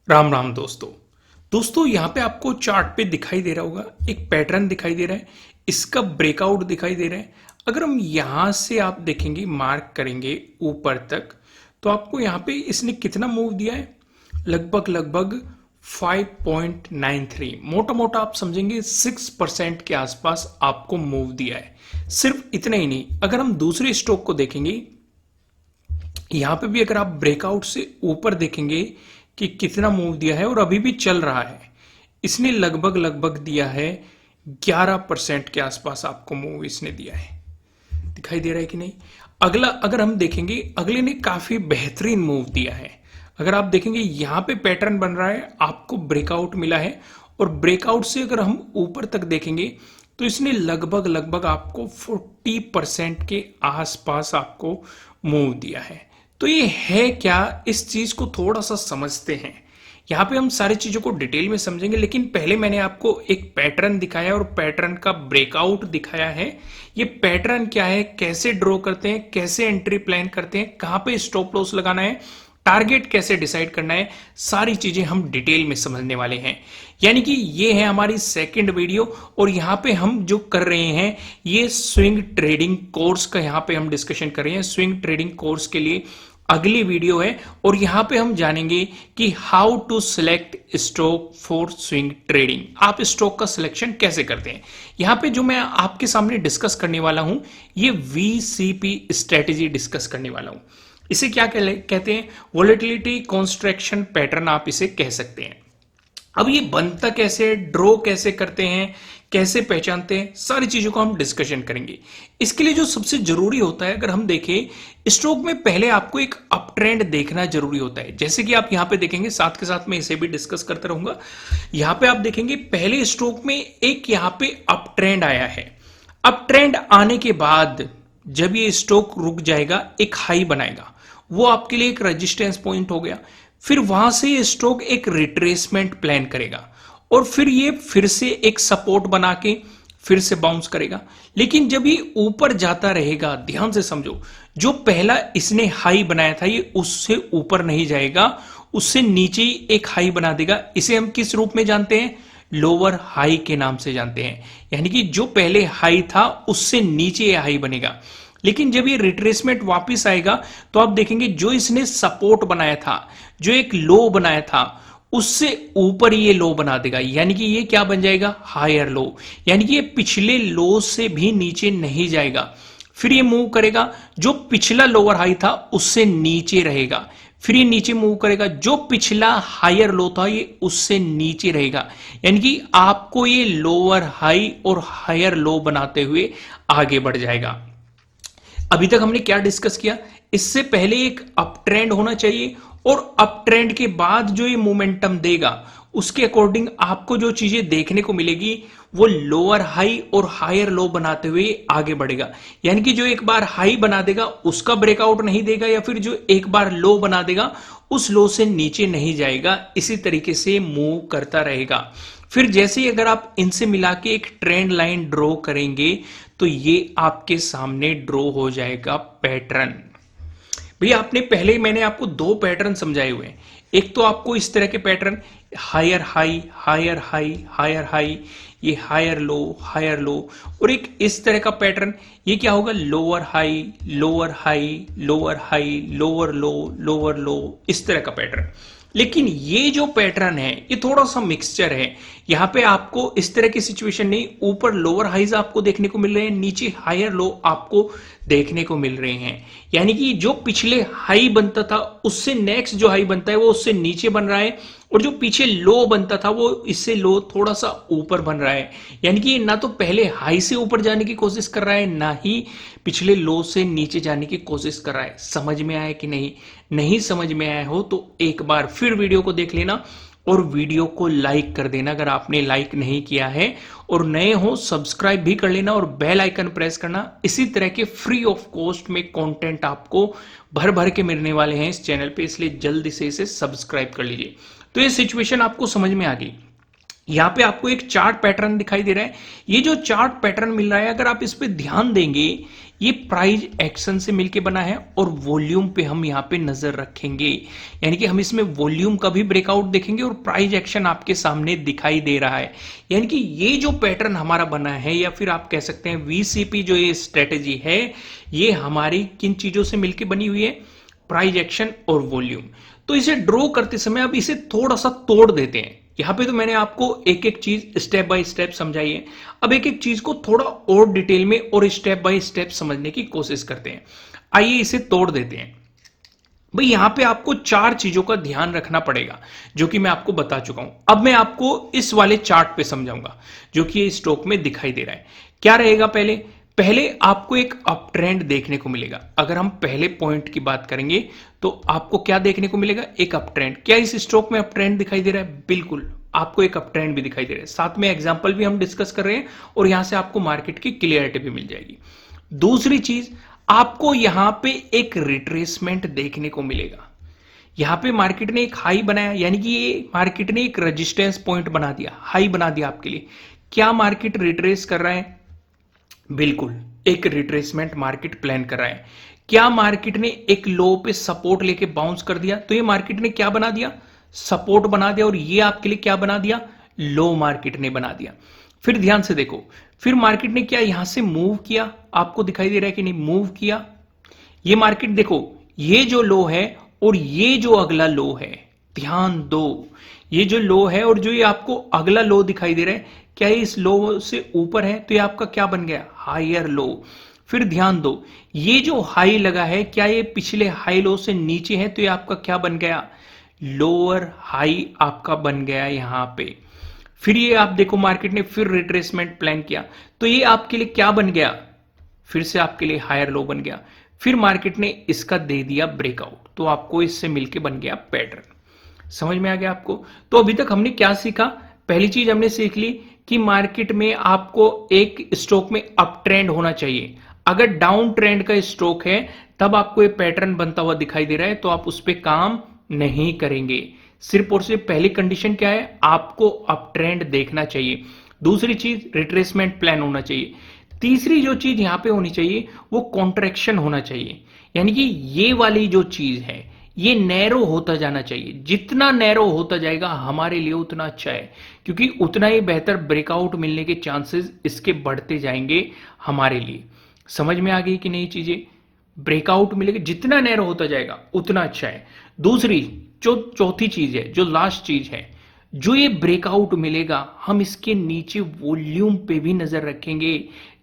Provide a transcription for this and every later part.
राम राम दोस्तों। यहाँ पे आपको चार्ट पे दिखाई दे रहा होगा, एक पैटर्न दिखाई दे रहा है, इसका ब्रेकआउट दिखाई दे रहा है। अगर हम यहां से आप देखेंगे, मार्क करेंगे ऊपर तक, तो आपको यहां पे इसने कितना मूव दिया है, लगभग लगभग 5.93, मोटा मोटा आप समझेंगे 6% के आसपास आपको मूव दिया है। सिर्फ इतना ही नहीं, अगर हम दूसरे स्टॉक को देखेंगे, यहां पे भी अगर आप ब्रेकआउट से ऊपर देखेंगे कि कितना मूव दिया है और अभी भी चल रहा है, इसने लगभग लगभग दिया है 11% के आसपास आपको मूव इसने दिया है। दिखाई दे रहा है कि नहीं। अगला अगर हम देखेंगे, अगले ने काफी बेहतरीन मूव दिया है। अगर आप देखेंगे यहां पे पैटर्न बन रहा है, आपको ब्रेकआउट मिला है और ब्रेकआउट से अगर हम ऊपर तक देखेंगे तो इसने लगभग लगभग आपको 40% के आसपास आपको मूव दिया है। तो ये है क्या, इस चीज को थोड़ा सा समझते हैं। यहां पे हम सारी चीजों को डिटेल में समझेंगे, लेकिन पहले मैंने आपको एक पैटर्न दिखाया और पैटर्न का ब्रेकआउट दिखाया है। ये पैटर्न क्या है, कैसे ड्रॉ करते हैं, कैसे एंट्री प्लान करते हैं, कहां पे स्टॉप लॉस लगाना है, टारगेट कैसे डिसाइड करना है, सारी चीजें हम डिटेल में समझने वाले हैं। यानी कि ये है हमारी सेकंड वीडियो और यहां पे हम जो कर रहे हैं, ये स्विंग ट्रेडिंग कोर्स का यहां पे हम डिस्कशन कर रहे हैं। स्विंग ट्रेडिंग कोर्स के लिए अगली वीडियो है और यहां पे हम जानेंगे कि how to select stock for swing trading. आप स्टॉक का सिलेक्शन कैसे करते हैं। यहां पे जो मैं आपके सामने डिस्कस करने वाला हूं, ये वीसीपी स्ट्रेटेजी डिस्कस करने वाला हूं। इसे क्या कहते हैं, वोलेटिलिटी कॉन्स्ट्रक्शन पैटर्न आप इसे कह सकते हैं। अब ये बनता कैसे, ड्रॉ कैसे करते हैं, कैसे पहचानते हैं, सारी चीजों को हम डिस्कशन करेंगे। इसके लिए जो सबसे जरूरी होता है, अगर हम देखें स्टॉक में, पहले आपको एक अप ट्रेंड देखना जरूरी होता है। जैसे कि आप यहां पे देखेंगे, साथ के साथ मैं इसे भी डिस्कस करता रहूंगा। यहां पे आप देखेंगे पहले स्टॉक में एक यहां पे अप ट्रेंड आया है। अप ट्रेंड आने के बाद जब ये स्टॉक रुक जाएगा, एक हाई बनाएगा, वो आपके लिए एक रेजिस्टेंस पॉइंट हो गया। फिर वहां से ये स्टॉक एक रिट्रेसमेंट प्लान करेगा और फिर ये फिर से एक सपोर्ट बना के फिर से बाउंस करेगा। लेकिन जब ये ऊपर जाता रहेगा, ध्यान से समझो, जो पहला इसने हाई बनाया था ये उससे ऊपर नहीं जाएगा, उससे नीचे ही एक हाई बना देगा। इसे हम किस रूप में जानते हैं, लोअर हाई के नाम से जानते हैं। यानी कि जो पहले हाई था उससे नीचे ये हाई बनेगा। लेकिन जब ये रिट्रेसमेंट वापस आएगा तो आप देखेंगे जो इसने सपोर्ट बनाया था, जो एक लो बनाया था, उससे ऊपर ये लो बना देगा। यानी कि ये क्या बन जाएगा, हायर लो। यानी कि ये पिछले लो से भी नीचे नहीं जाएगा। फिर ये मूव करेगा, जो पिछला लोअर हाई था उससे नीचे रहेगा। फिर ये नीचे मूव करेगा, जो पिछला हायर लो था ये उससे नीचे रहेगा। यानी कि आपको ये लोअर हाई और हायर लो बनाते हुए आगे बढ़ जाएगा। अभी तक हमने क्या डिस्कस किया, इससे पहले एक अप ट्रेंड होना चाहिए और अप ट्रेंड के बाद जो ये मोमेंटम देगा उसके अकॉर्डिंग आपको जो चीजें देखने को मिलेगी वो लोअर हाई और हायर लो बनाते हुए आगे बढ़ेगा। यानी कि जो एक बार हाई बना देगा उसका ब्रेकआउट नहीं देगा, या फिर जो एक बार लो बना देगा उस लो से नीचे नहीं जाएगा। इसी तरीके से मूव करता रहेगा। फिर जैसे ही अगर आप इनसे मिला के एक ट्रेंड लाइन ड्रॉ करेंगे तो ये आपके सामने ड्रॉ हो जाएगा पैटर्न। भैया आपने पहले, मैंने आपको दो पैटर्न समझाए हुए हैं। एक तो आपको इस तरह के pattern, higher high higher high higher high, ये हायर लो हायर लो, और एक इस तरह का पैटर्न, ये क्या होगा, lower high lower high lower high lower low lower low, इस तरह का पैटर्न। लेकिन ये जो पैटर्न है ये थोड़ा सा मिक्सचर है। यहां पे आपको इस तरह की सिचुएशन नहीं, ऊपर लोअर हाईज आपको देखने को मिल रहे हैं, नीचे हायर लो आपको देखने को मिल रहे हैं। यानी कि जो पिछले हाई बनता था उससे नेक्स्ट जो हाई बनता है वो उससे नीचे बन रहा है, और जो पीछे लो बनता था वो इससे लो थोड़ा सा ऊपर बन रहा है। यानी कि ना तो पहले हाई से ऊपर जाने की कोशिश कर रहा है, ना ही पिछले लो से नीचे जाने की कोशिश कर रहा है। समझ में आया कि नहीं? नहीं समझ में आया हो तो एक बार फिर वीडियो को देख लेना और वीडियो को लाइक कर देना अगर आपने लाइक नहीं किया है, और नए हो सब्सक्राइब भी कर लेना और बेल आइकन प्रेस करना। इसी तरह के फ्री ऑफ कॉस्ट में कंटेंट आपको भर भर के मिलने वाले हैं इस चैनल पे, इसलिए जल्दी से इसे सब्सक्राइब कर लीजिए। तो ये सिचुएशन आपको समझ में आ गई। यहां पे आपको एक चार्ट पैटर्न दिखाई दे रहा है। ये जो चार्ट पैटर्न मिल रहा है, अगर आप इस पे ध्यान देंगे, ये प्राइस एक्शन से मिलके बना है और वॉल्यूम पे हम यहाँ पे नजर रखेंगे, यानी कि हम इसमें वॉल्यूम का भी ब्रेकआउट देखेंगे और प्राइस एक्शन आपके सामने दिखाई दे रहा है। यानी कि ये जो पैटर्न हमारा बना है, या फिर आप कह सकते हैं वीसीपी जो ये स्ट्रेटेजी है, ये हमारी किन चीजों से मिलकर बनी हुई है, प्राइस एक्शन और वॉल्यूम। तो इसे ड्रॉ करते समय अब इसे थोड़ा सा तोड़ देते हैं। यहां पे तो मैंने आपको एक एक चीज स्टेप बाय स्टेप समझाई है, अब एक एक चीज को थोड़ा और डिटेल में और स्टेप बाय स्टेप समझने की कोशिश करते हैं। आइए इसे तोड़ देते हैं। भाई यहां पे आपको चार चीजों का ध्यान रखना पड़ेगा जो कि मैं आपको बता चुका हूं। अब मैं आपको इस वाले चार्ट पे समझाऊंगा जो कि स्टॉक में दिखाई दे रहा है। क्या रहेगा, पहले पहले आपको एक अप ट्रेंड देखने को मिलेगा। अगर हम पहले पॉइंट की बात करेंगे तो आपको क्या देखने को मिलेगा, एक अप ट्रेंड। क्या इस स्टॉक में अप ट्रेंड दिखाई दे रहा है? बिल्कुल, आपको एक अप ट्रेंड भी दिखाई दे रहा है। साथ में एग्जांपल भी हम डिस्कस कर रहे हैं और यहां से आपको मार्केट की क्लियरिटी भी मिल जाएगी। दूसरी चीज, आपको यहां पे एक रिट्रेसमेंट देखने को मिलेगा। यहां पे मार्केट ने एक हाई बनाया, यानी कि ये मार्केट ने एक रेजिस्टेंस पॉइंट बना दिया, हाई बना दिया आपके लिए। क्या मार्केट रिट्रेस कर रहा है? बिल्कुल, एक रिट्रेसमेंट मार्केट प्लान कर रहा है। क्या मार्केट ने एक लो पे सपोर्ट लेके बाउंस कर दिया? तो ये मार्केट ने क्या बना दिया, सपोर्ट बना दिया, और ये आपके लिए क्या बना दिया, लो मार्केट ने बना दिया। फिर ध्यान से देखो, फिर मार्केट ने क्या यहां से मूव किया, आपको दिखाई दे रहा है कि नहीं, मूव किया। ये मार्केट देखो, ये जो लो है और ये जो अगला लो है, ध्यान दो, ये जो लो है और जो ये आपको अगला लो दिखाई दे रहा है, क्या ये इस लो से ऊपर है? तो ये आपका क्या बन गया, हायर लो। फिर ध्यान दो, ये जो हाई लगा है, क्या ये पिछले हाई लो से नीचे है? तो ये आपका क्या बन गया, लोअर हाई आपका बन गया यहां पे। फिर ये आप देखो, मार्केट ने फिर रिट्रेसमेंट प्लान किया, तो ये आपके लिए क्या बन गया, फिर से आपके लिए हायर लो बन गया। फिर मार्केट ने इसका दे दिया ब्रेकआउट, तो आपको इससे मिलके बन गया पैटर्न। समझ में आ गया आपको? तो अभी तक हमने क्या सीखा? पहली चीज हमने सीख ली कि मार्केट में आपको एक स्टॉक में अप ट्रेंड होना चाहिए। अगर डाउन ट्रेंड का स्टॉक है तब आपको ये पैटर्न बनता हुआ दिखाई दे रहा है तो आप उस पर काम नहीं करेंगे। सिर्फ और सिर्फ पहली कंडीशन क्या है, आपको अप ट्रेंड देखना चाहिए। दूसरी चीज, रिट्रेसमेंट प्लान होना चाहिए। तीसरी जो चीज यहां पे होनी चाहिए वो कॉन्ट्रैक्शन होना चाहिए, यानी कि ये वाली जो चीज है ये नैरो होता जाना चाहिए। जितना नैरो होता जाएगा हमारे लिए उतना अच्छा है, क्योंकि उतना ही बेहतर ब्रेकआउट मिलने के चांसेस इसके बढ़ते जाएंगे हमारे लिए। समझ में आ गई कि नहीं चीजें? ब्रेकआउट मिलेगा, जितना नैरो होता जाएगा उतना अच्छा है। दूसरी जो चौथी चीज है, जो लास्ट चीज है, जो ये ब्रेकआउट मिलेगा हम इसके नीचे वॉल्यूम पे भी नजर रखेंगे।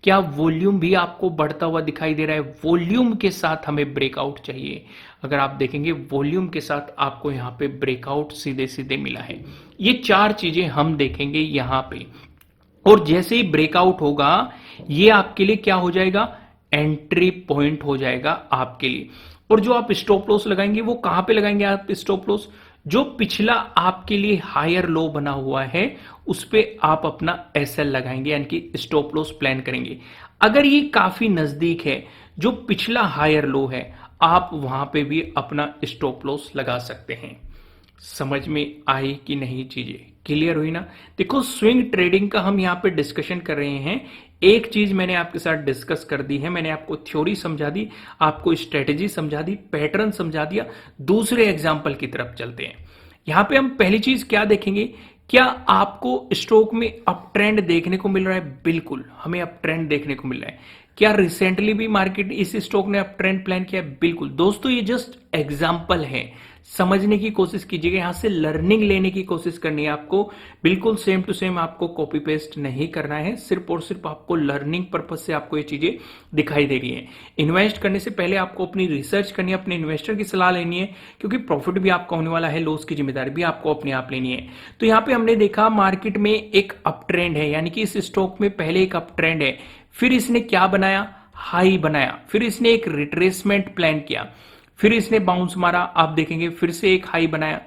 क्या वॉल्यूम भी आपको बढ़ता हुआ दिखाई दे रहा है? वॉल्यूम के साथ हमें ब्रेकआउट चाहिए। अगर आप देखेंगे वॉल्यूम के साथ आपको यहां पे ब्रेकआउट सीधे सीधे मिला है। ये चार चीजें हम देखेंगे यहां पे, और जैसे ही ब्रेकआउट होगा ये आपके लिए क्या हो जाएगा, एंट्री पॉइंट हो जाएगा आपके लिए। और जो आप स्टॉप लॉस लगाएंगे वो कहां पे लगाएंगे आप स्टॉप लॉस, जो पिछला आपके लिए हायर लो बना हुआ है उस पे आप अपना एसएल लगाएंगे, यानी कि स्टॉप लॉस प्लान करेंगे। अगर ये काफी नजदीक है, जो पिछला हायर लो है, आप वहां पे भी अपना स्टॉप लॉस लगा सकते हैं। समझ में आई कि नहीं चीजें? क्लियर हुई ना? देखो, स्विंग ट्रेडिंग का हम यहां पे डिस्कशन कर रहे हैं। एक चीज मैंने आपके साथ डिस्कस कर दी है, मैंने आपको थ्योरी समझा दी, आपको स्ट्रेटेजी समझा दी, पैटर्न समझा दिया। दूसरे एग्जाम्पल की तरफ चलते हैं। यहां पे हम पहली चीज क्या देखेंगे, क्या आपको स्टॉक में अप ट्रेंड देखने को मिल रहा है? बिल्कुल, हमें अप ट्रेंड देखने को मिल रहा है। क्या रिसेंटली भी मार्केट इस स्टॉक ने अप ट्रेंड प्लान किया? बिल्कुल। दोस्तों, ये जस्ट एग्जाम्पल है, समझने की कोशिश कीजिएगा, यहां से लर्निंग लेने की कोशिश करनी है आपको। बिल्कुल सेम टू सेम आपको कॉपी पेस्ट नहीं करना है, सिर्फ और सिर्फ आपको लर्निंग पर्पज से आपको ये चीजें दिखाई दे रही है। इन्वेस्ट करने से पहले आपको अपनी रिसर्च करनी है, अपने इन्वेस्टर की सलाह लेनी है, क्योंकि प्रॉफिट भी आपका होने वाला है, लॉस की जिम्मेदारी भी आपको अपने आप लेनी है। तो यहां पे हमने देखा मार्केट में एक अप ट्रेंड है, यानी कि इस स्टॉक में पहले एक अप ट्रेंड है, फिर इसने क्या बनाया, हाई बनाया, फिर इसने एक रिट्रेसमेंट प्लान किया, फिर इसने बाउंस मारा, आप देखेंगे फिर से एक हाई बनाया,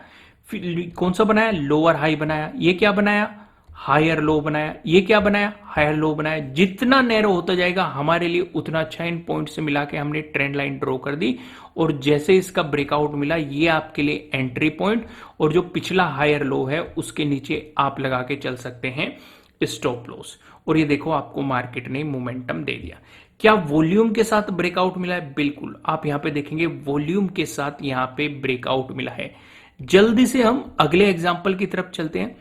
फिर कौन सा बनाया, लोअर हाई बनाया, ये क्या बनाया, हायर लो बनाया, ये क्या बनाया, हायर लो बनाया। जितना नैरो होता जाएगा हमारे लिए उतना अच्छा। इन पॉइंट से मिला के हमने ट्रेंड लाइन ड्रॉ कर दी, और जैसे इसका ब्रेकआउट मिला ये आपके लिए एंट्री पॉइंट, और जो पिछला हायर लो है उसके नीचे आप लगा के चल सकते हैं स्टॉप लॉस। और ये देखो आपको मार्केट ने मोमेंटम दे दिया। क्या वॉल्यूम के साथ ब्रेकआउट मिला है? बिल्कुल, आप यहां पे देखेंगे वॉल्यूम के साथ यहां पे ब्रेकआउट मिला है। जल्दी से हम अगले एग्जांपल की तरफ चलते हैं।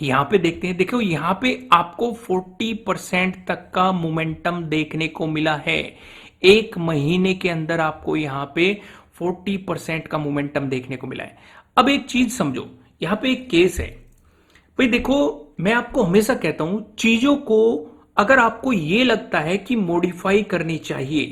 यहां पे देखते हैं, देखो यहां पे आपको 40% तक का मोमेंटम देखने को मिला है। एक महीने के अंदर आपको यहां पे 40% का मोमेंटम देखने को मिला है। अब एक चीज समझो, यहां पे एक केस है भाई। देखो, मैं आपको हमेशा कहता हूं, चीजों को अगर आपको यह लगता है कि मॉडिफाई करनी चाहिए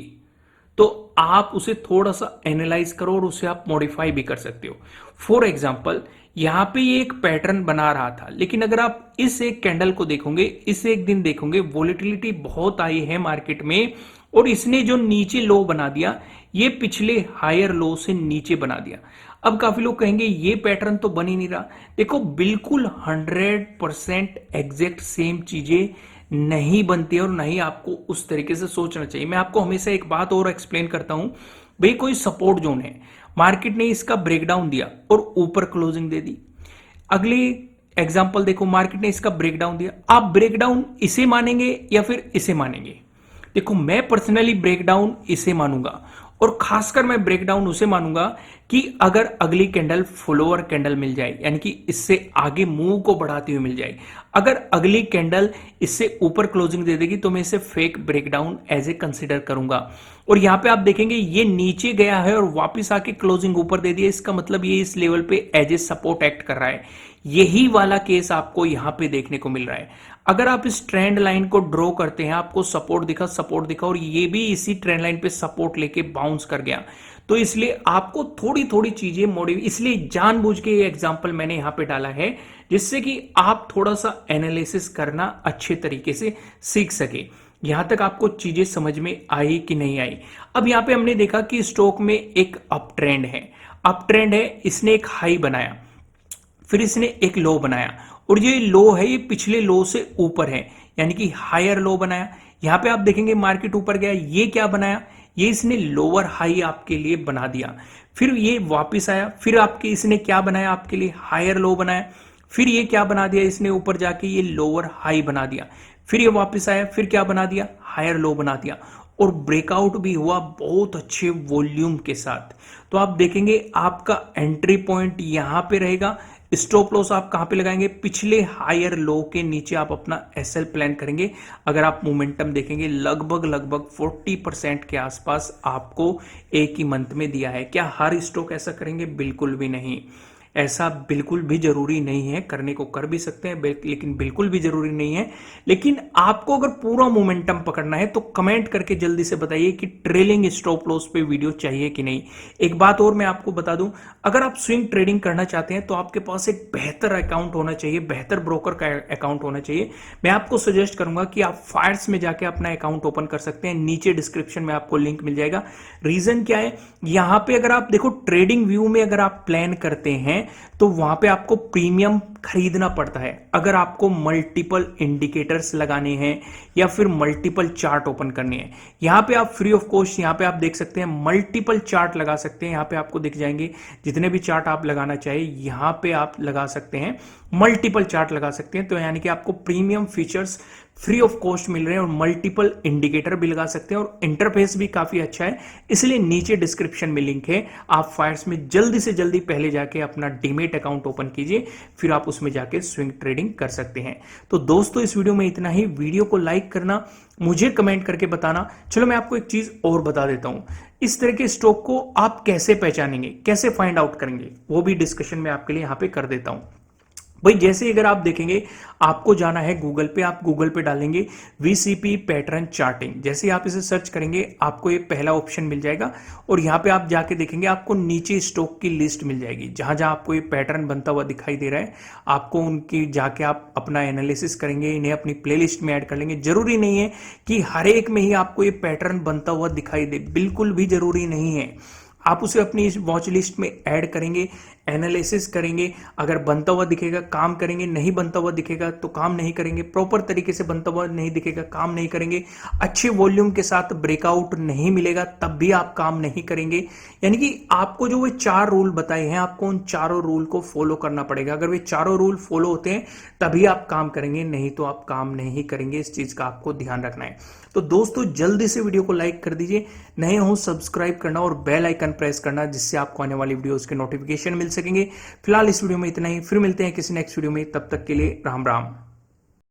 तो आप उसे थोड़ा सा एनालाइज करो और उसे आप मॉडिफाई भी कर सकते हो। फॉर एग्जाम्पल, यहां पे ये एक पैटर्न बना रहा था, लेकिन अगर आप इस एक कैंडल को देखोगे, इस एक दिन देखोगे, वोलेटिलिटी बहुत आई है मार्केट में और इसने जो नीचे लो बना दिया, ये पिछले हायर लो से नीचे बना दिया। अब काफी लोग कहेंगे ये पैटर्न तो बन ही नहीं रहा। देखो, बिल्कुल 100% एग्जैक्ट सेम चीजें नहीं बनती और नहीं आपको उस तरीके से सोचना चाहिए। मैं आपको हमेशा एक बात और एक्सप्लेन करता हूं, भाई कोई सपोर्ट जोन है, मार्केट ने इसका ब्रेकडाउन दिया और ऊपर क्लोजिंग दे दी। अगली एग्जांपल देखो, मार्केट ने इसका ब्रेकडाउन दिया, आप ब्रेकडाउन इसे मानेंगे या फिर इसे मानेंगे? देखो, मैं पर्सनली ब्रेकडाउन इसे मानूंगा और खासकर मैं ब्रेकडाउन उसे मानूंगा कि अगर अगली कैंडल फ्लोअर कैंडल मिल जाए, यानी कि इससे आगे मूव को बढ़ाती हुई मिल जाए। अगर अगली कैंडल इससे ऊपर क्लोजिंग दे देगी तो मैं इसे fake breakdown as a consider करूंगा। और यहां पे आप देखेंगे ये नीचे गया है और वापस आके क्लोजिंग ऊपर दे दिया, इसका मतलब ये इस लेवल पे एज ए सपोर्ट एक्ट कर रहा है। यही वाला केस आपको यहां पे देखने को मिल रहा है। अगर आप इस ट्रेंड लाइन को ड्रॉ करते हैं, आपको सपोर्ट दिखा और ये भी इसी ट्रेंड लाइन पे सपोर्ट लेके बाउंस कर गया, तो इसलिए आपको थोड़ी थोड़ी चीजें मॉडिफाई, इसलिए जानबूझ के ये एग्जांपल मैंने यहां पे डाला है जिससे कि आप थोड़ा सा एनालिसिस करना अच्छे तरीके से सीख सके। यहां तक आपको चीजें समझ में आई कि नहीं आई? अब यहां पे हमने देखा कि स्टॉक में एक अप ट्रेंड है, इसने एक हाई बनाया, फिर इसने एक लो बनाया और ये लो है, ये पिछले लो से ऊपर है, यानी कि हायर लो बनाया। यहां पे आप देखेंगे मार्केट ऊपर गया, ये क्या बनाया, ये इसने लोअर हाई आपके लिए बना दिया। फिर ये वापस आया, फिर आपके इसने क्या बनाया, आपके लिए हायर लो बनाया। फिर ये क्या बना दिया इसने, ऊपर जाके ये लोअर हाई बना दिया। फिर ये वापस आया, फिर क्या बना दिया, हायर लो बना दिया और ब्रेकआउट भी हुआ बहुत अच्छे वॉल्यूम के साथ। तो आप देखेंगे आपका एंट्री पॉइंट यहां पे रहेगा। स्टॉप लॉस आप कहां पे लगाएंगे, पिछले हायर लो के नीचे आप अपना एसएल प्लान करेंगे। अगर आप मोमेंटम देखेंगे, लगभग 40% के आसपास आपको एक ही मंथ में दिया है। क्या हर स्टॉक ऐसा करेंगे? बिल्कुल भी नहीं। ऐसा बिल्कुल भी जरूरी नहीं है, करने को कर भी सकते हैं लेकिन बिल्कुल भी जरूरी नहीं है। लेकिन आपको अगर पूरा मोमेंटम पकड़ना है तो कमेंट करके जल्दी से बताइए कि ट्रेलिंग स्टॉप लॉस पे वीडियो चाहिए कि नहीं। एक बात और मैं आपको बता दूं, अगर आप स्विंग ट्रेडिंग करना चाहते हैं तो आपके पास एक बेहतर अकाउंट होना चाहिए, बेहतर ब्रोकर का अकाउंट होना चाहिए। मैं आपको सजेस्ट करूंगा कि आप फायर्स में जाके अपना अकाउंट ओपन कर सकते हैं, नीचे डिस्क्रिप्शन में आपको लिंक मिल जाएगा। रीजन क्या है, यहां पे अगर आप देखो ट्रेडिंग व्यू में अगर आप प्लान करते हैं तो वहां पे आपको प्रीमियम खरीदना पड़ता है। अगर आपको मल्टीपल इंडिकेटर्स लगाने हैं या फिर मल्टीपल चार्ट ओपन करने हैं, यहां पे आप फ्री ऑफ कॉस्ट, यहां पे आप देख सकते हैं मल्टीपल चार्ट लगा सकते हैं। यहां पे आपको दिख जाएंगे जितने भी चार्ट आप लगाना चाहिए, यहां पे आप लगा सकते हैं, मल्टीपल चार्ट लगा सकते हैं। तो यानी कि आपको premium features free of cost मिल रहे हैं और मल्टीपल इंडिकेटर भी लगा सकते हैं और इंटरफेस भी काफी अच्छा है। इसलिए नीचे डिस्क्रिप्शन में लिंक है, आप फायर्स में जल्दी से जल्दी पहले जाके अपना डीमेट अकाउंट ओपन कीजिए, फिर आप उसमें जाके स्विंग ट्रेडिंग कर सकते हैं। तो दोस्तों, इस वीडियो में इतना ही। वीडियो को लाइक करना, मुझे कमेंट करके बताना। चलो मैं आपको एक चीज और बता देता हूं, इस तरह के स्टॉक को आप कैसे पहचानेंगे, कैसे फाइंड आउट करेंगे, वो भी डिस्कशन में आपके लिए यहां पे कर देता हूं। भाई जैसे अगर आप देखेंगे, आपको जाना है गूगल पे, आप गूगल पे डालेंगे वीसीपी पैटर्न चार्टिंग। जैसे आप इसे सर्च करेंगे आपको ये पहला ऑप्शन मिल जाएगा और यहाँ पे आप जाके देखेंगे आपको नीचे स्टॉक की लिस्ट मिल जाएगी, जहां जहां आपको ये पैटर्न बनता हुआ दिखाई दे रहा है। आपको उनकी जाके आप अपना एनालिसिस करेंगे, इन्हें अपनी प्लेलिस्ट में ऐड कर लेंगे। जरूरी नहीं है कि हर एक में ही आपको ये पैटर्न बनता हुआ दिखाई दे, बिल्कुल भी जरूरी नहीं है। आप उसे अपनी वॉच लिस्ट में ऐड करेंगे, एनालिसिस करेंगे, अगर बनता हुआ दिखेगा काम करेंगे, नहीं बनता हुआ दिखेगा तो काम नहीं करेंगे, प्रॉपर तरीके से बनता हुआ नहीं दिखेगा काम नहीं करेंगे, अच्छे वॉल्यूम के साथ ब्रेकआउट नहीं मिलेगा तब भी आप काम नहीं करेंगे। यानी कि आपको जो वे 4 रूल बताए हैं, आपको उन चारों रूल को फॉलो करना पड़ेगा। अगर वे चारों रूल फॉलो होते हैं तभी आप काम करेंगे, नहीं तो आप काम नहीं करेंगे। इस चीज का आपको ध्यान रखना है। तो दोस्तों जल्दी से वीडियो को लाइक कर दीजिए, नए हो सब्सक्राइब करना और बेल आइकन प्रेस करना, जिससे आपको आने वाली वीडियोस के नोटिफिकेशन मिल सकेंगे। फिलहाल इस वीडियो में इतना ही, फिर मिलते हैं किसी नेक्स्ट वीडियो में, तब तक के लिए राम राम।